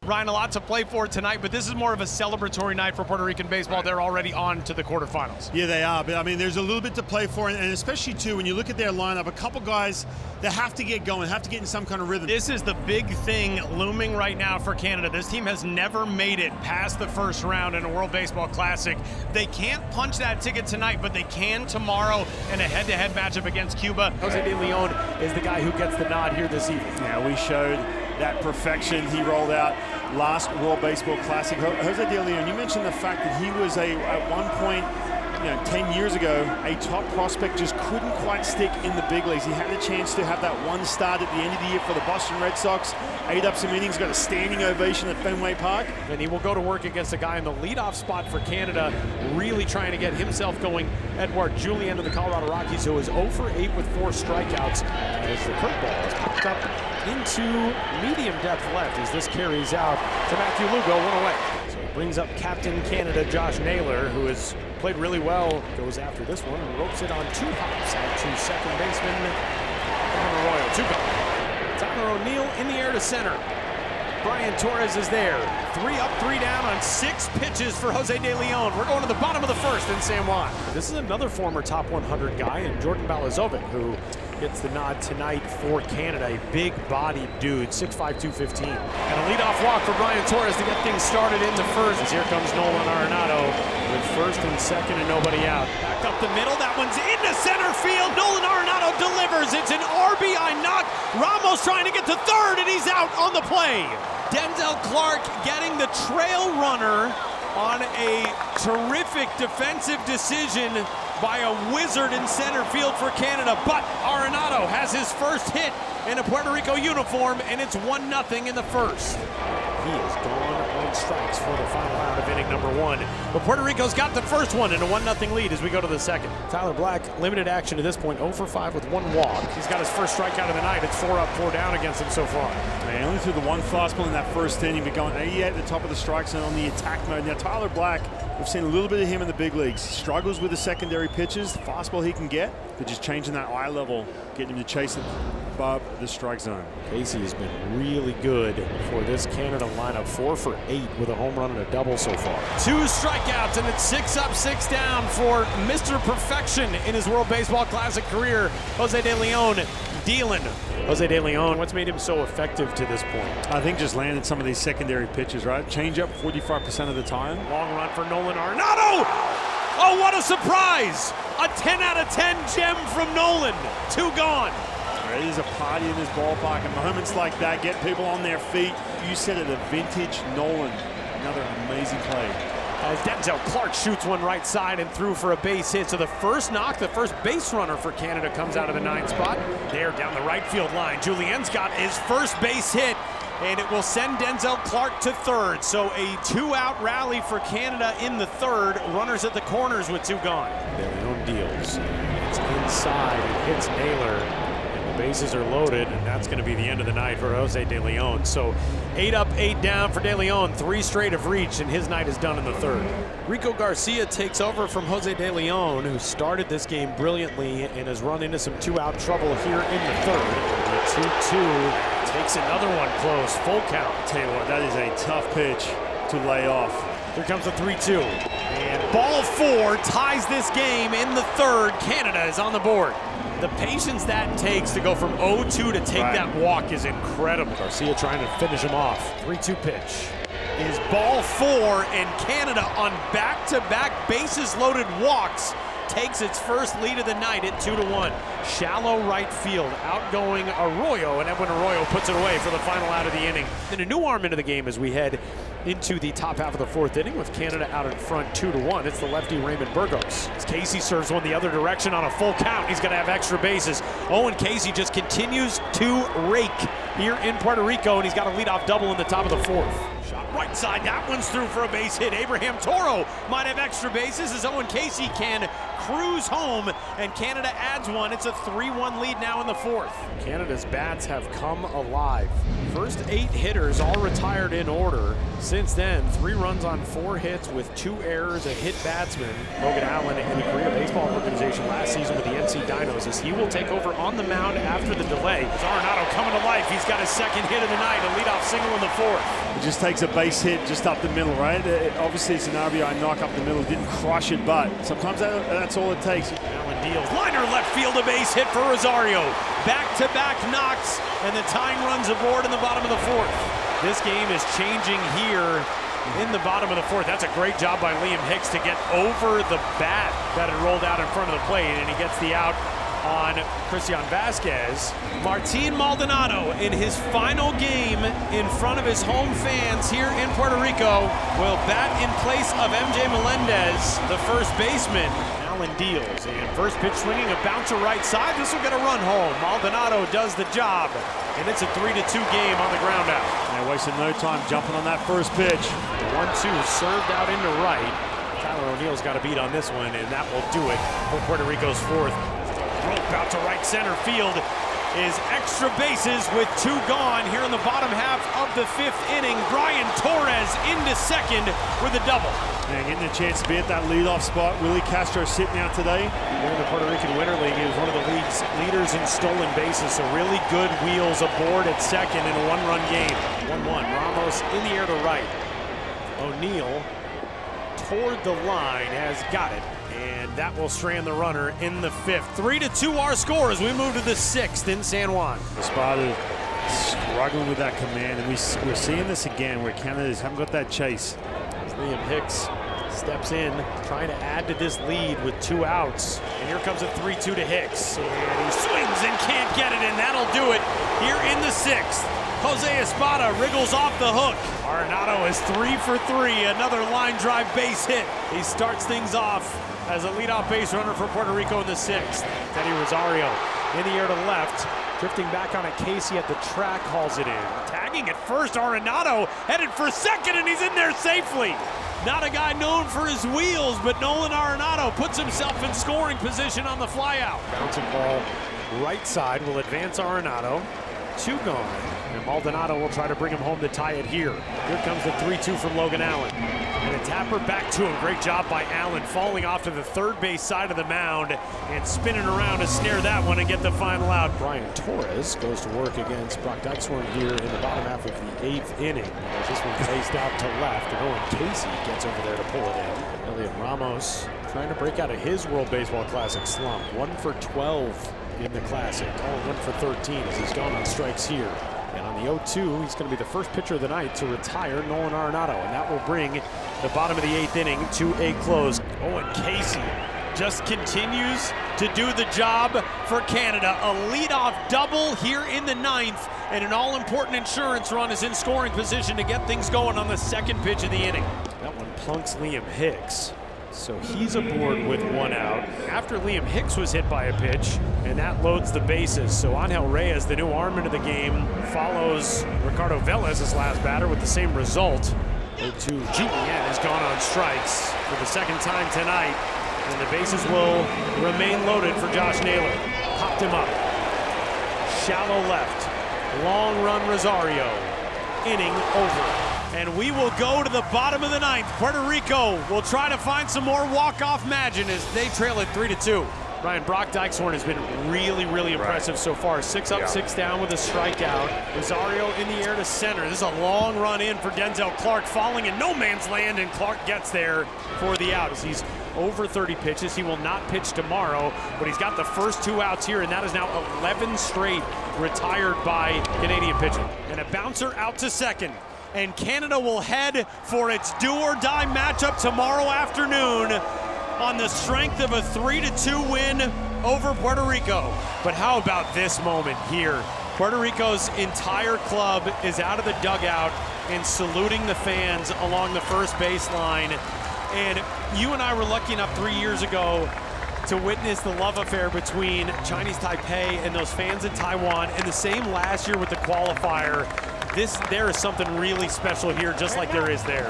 Ryan, a lot to play for tonight, but this is more of a celebratory night for Puerto Rican baseball. Right. They're already on to the quarterfinals. Yeah, they are. But I mean, there's a little bit to play for, and especially too when you look at their lineup, a couple guys that have to get going, have to get in some kind of rhythm. This is the big thing looming right now for Canada. This team has never made it past the first round in a World Baseball Classic. They can't punch that ticket tonight, but they can tomorrow in a head-to-head matchup against Cuba. Jose De Leon is the guy who gets the nod here this evening. Yeah, we showed that perfection he rolled out last World Baseball Classic. Jose De Leon, you mentioned the fact that he was at one point, 10 years ago, a top prospect, just couldn't quite stick in the big leagues. He had a chance to have that one start at the end of the year for the Boston Red Sox, ate up some innings, got a standing ovation at Fenway Park. And he will go to work against a guy in the leadoff spot for Canada, really trying to get himself going. Edouard Julien of the Colorado Rockies, who is 0 for 8 with 4 strikeouts, as the curveball is popped up into medium depth left as this carries out to Matthew Lugo, 1 away. So it brings up Captain Canada Josh Naylor, who has played really well, goes after this one and ropes it on 2 hops out to second baseman Arroyo. 2 gone. Tyler O'Neill in the air to center. Brian Torres is there. 3 up, 3 down on 6 pitches for Jose De Leon. We're going to the bottom of the first in San Juan. This is another former top 100 guy, and Jordan Balazovic, who gets the nod tonight for Canada. A big-bodied dude, 6'5", 215. And a leadoff walk for Brian Torres to get things started in the first. As here comes Nolan Arenado with first and second and nobody out. Back up the middle, that one's into center field. Nolan Arenado delivers. It's an RBI knock. Ramos trying to get to third, and he's out on the play. Denzel Clark getting the trail runner on a terrific defensive decision by a wizard in center field for Canada, but Arenado has his first hit in a Puerto Rico uniform, and it's 1-0 in the first. He is gone on strikes for the final out of inning number 1. But Puerto Rico's got the first one in a 1-0 lead as we go to the second. Tyler Black, limited action to this point, 0 for 5 with 1 walk. He's got his first strikeout of the night. It's 4 up, 4 down against him so far. Man, only threw the 1 fastball in that first inning, but going 88 at the top of the strike zone on the attack mode. Now, Tyler Black, we've seen a little bit of him in the big leagues. He struggles with the secondary pitches, the fastball he can get, but just changing that eye level, getting him to chase it above the strike zone. Casey has been really good for this Canada lineup. 4 for 8 with a home run and a double so far. 2 strikeouts, and it's 6 up, 6 down for Mr. Perfection in his World Baseball Classic career, Jose De Leon. Dealing. Jose De Leon, what's made him so effective to this point? I think just landed some of these secondary pitches, right? Change up 45% of the time. Long run for Nolan Arenado. Oh, what a surprise! A 10 out of 10 gem from Nolan. 2 gone. It is a party in this ballpark, and moments like that get people on their feet. You said it, a vintage Nolan. Another amazing play. As Denzel Clark shoots one right side and through for a base hit. So the first knock, the first base runner for Canada comes out of the 9th spot. There down the right field line. Julien's got his first base hit, and it will send Denzel Clark to third. So a 2-out rally for Canada in the third. Runners at the corners with 2 gone. De Leon deals. It's inside. It hits Naylor. Bases are loaded, and that's going to be the end of the night for Jose De Leon. So 8 up, 8 down for De Leon. 3 straight have reached, and his night is done in the third. Rico Garcia takes over from Jose De Leon, who started this game brilliantly and has run into some 2-out trouble here in the third. The 2-2 takes another one close. Full count. Tell you what, that is a tough pitch to lay off. Here comes the 3-2. And ball 4 ties this game in the third. Canada is on the board. The patience that takes to go from 0-2 to take that walk is incredible. Garcia trying to finish him off. 3-2 pitch is ball 4, and Canada on back-to-back bases-loaded walks takes its first lead of the night at 2-1. Shallow right field, outgoing Arroyo, and Edwin Arroyo puts it away for the final out of the inning. Then a new arm into the game as we head into the top half of the 4th inning with Canada out in front 2-1. It's the lefty Raymond Burgos. As Casey serves one the other direction on a full count, he's going to have extra bases. Owen Casey just continues to rake here in Puerto Rico, and he's got a leadoff double in the top of the 4th. Shot right side, that one's through for a base hit. Abraham Toro might have extra bases as Owen Casey can cruise home, and Canada adds one. It's a 3-1 lead now in the fourth. Canada's bats have come alive. First 8 hitters all retired in order. Since then, 3 runs on 4 hits with 2 errors, a hit batsman. Logan Allen in the Korea Baseball Organization last season with the NC Dinos, as he will take over on the mound after the delay. Arenado coming to life. He's got his second hit of the night, a leadoff single in the fourth. It just takes a base hit just up the middle, right? Obviously, it's an RBI knock up the middle. Didn't crush it, but sometimes that's all it takes. Allen deals. Liner left field, a base hit for Rosario. Back-to-back knocks, and the tying runs aboard in the bottom of the fourth. This game is changing here in the bottom of the fourth. That's a great job by Liam Hicks to get over the bat that had rolled out in front of the plate, and he gets the out on Christian Vasquez. Martin Maldonado, in his final game in front of his home fans here in Puerto Rico, will bat in place of MJ Melendez, the first baseman. Allen deals, and first pitch swinging, a bouncer right side. This will get a run home. Maldonado does the job, and it's a 3-2 game on the ground out. They're wasting no time jumping on that first pitch. The 1-2 served out into right. Tyler O'Neill's got a beat on this one, and that will do it for Puerto Rico's fourth. Rope out to right center field is extra bases with 2 gone here in the bottom half of the 5th inning. Brian Torres into second with a double. And getting a chance to be at that leadoff spot. Willie Castro sitting out today. In the Puerto Rican Winter League, he was one of the league's leaders in stolen bases, so really good wheels aboard at second in a 1-run game. 1-1, Ramos in the air to right. O'Neill toward the line has got it, and that will strand the runner in the 5th. 3-2 our score as we move to the 6th in San Juan. Espada struggling with that command, and we're seeing this again where Canada haven't got that chase. As Liam Hicks steps in, trying to add to this lead with 2 outs. And here comes a 3-2 to Hicks, and he swings and can't get it, and that'll do it here in the 6th. Jose Espada wriggles off the hook. Arenado is 3 for 3, another line drive base hit. He starts things off as a leadoff base runner for Puerto Rico in the 6th. Teddy Rosario in the air to left, drifting back on it. Casey at the track hauls it in. Tagging at first, Arenado headed for second, and he's in there safely. Not a guy known for his wheels, but Nolan Arenado puts himself in scoring position on the flyout. Bouncing ball right side will advance Arenado. 2 gone, and Maldonado will try to bring him home to tie it here. Here comes the 3-2 from Logan Allen. And a tapper back to him. Great job by Allen, falling off to the third base side of the mound and spinning around to snare that one and get the final out. Brian Torres goes to work against Brock Dykesworm here in the bottom half of the 8th inning. As this one faced out to left, and Owen Casey gets over there to pull it in. Elliot Ramos trying to break out of his World Baseball Classic slump. 1 for 12 in the Classic. All 1 for 13 as he's gone on strikes here. And on the 0-2, he's going to be the first pitcher of the night to retire Nolan Arenado, and that will bring the bottom of the 8th inning to a close. Owen Casey just continues to do the job for Canada. A leadoff double here in the 9th, and an all-important insurance run is in scoring position to get things going on the 2nd pitch of the inning. That one plunks Liam Hicks. So he's aboard with 1 out after Liam Hicks was hit by a pitch, and that loads the bases. So Angel Reyes, the new arm into the game, follows Ricardo Velez, his last batter, with the same result. 0-2. Julien has gone on strikes for the 2nd time tonight, and the bases will remain loaded for Josh Naylor. Popped him up. Shallow left. Long run Rosario. Inning over. And we will go to the bottom of the 9th. Puerto Rico will try to find some more walk-off magic as they trail it 3-2. Ryan, Brock Dykesworm has been really impressive so far. 6 up, 6 down with a strikeout. Rosario in the air to center. This is a long run in for Denzel Clark, falling in no man's land, and Clark gets there for the out as he's over 30 pitches. He will not pitch tomorrow, but he's got the first 2 outs here, and that is now 11 straight retired by Canadian pitching. And a bouncer out to second. And Canada will head for its do-or-die matchup tomorrow afternoon on the strength of a 3-2 win over Puerto Rico. But how about this moment here? Puerto Rico's entire club is out of the dugout and saluting the fans along the first baseline. And you and I were lucky enough 3 years ago to witness the love affair between Chinese Taipei and those fans in Taiwan, and the same last year with the qualifier. There is something really special here, just like there is there.